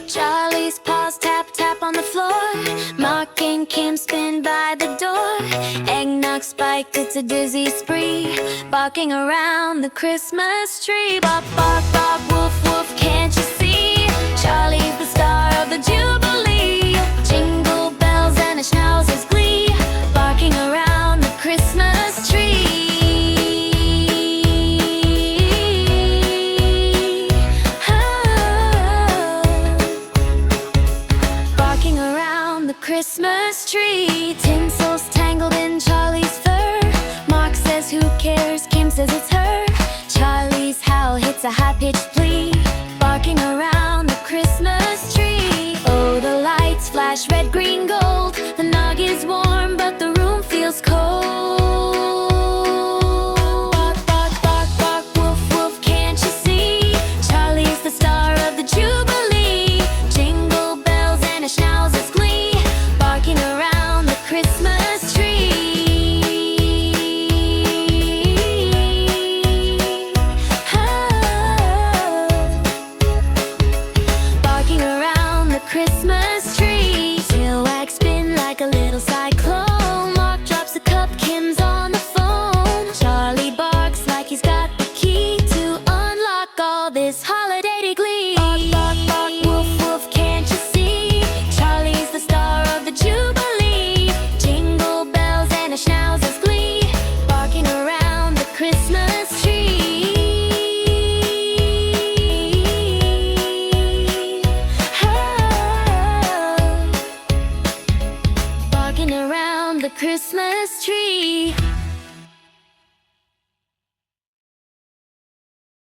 Charlie's paws tap tap on the floor. Mark and Kim spin by the door. Eggnog spiked, it's a dizzy spree, barking around the Christmas tree. Bark, bark, bark, woof, woof, can't you see? Charlie's the star of the Jubilee. Jingle bells and a schnauzer's glee, barking around the Christmas tree. Barking around the Christmas tree. Tinsel's tangled in Charlie's fur. Mark says who cares, Kim says it's her. Charlie's howl hits a high-pitched plea, barking around the Christmas tree. Oh, the lights flash red, green, gold. The nog is warm, but the room feels cold. Bark, bark, bark, bark, woof, woof, can't you see? Charlie's the star of the Jubilee. Jingle bells and a schnauzer's glee, barking around the Christmas tree. Barking around the Christmas tree. Tailwags spin like a little cyclone. Mark drops a cup, Kim's on the phone. Charlie barks like he's got the key to unlock all this holiday glee. Bark, bark, bark, woof, woof, can't you see? Charlie's the star of the Jubilee. Jingle bells and a schnauzer's glee, barking around the Christmas tree. Barking around the Christmas tree.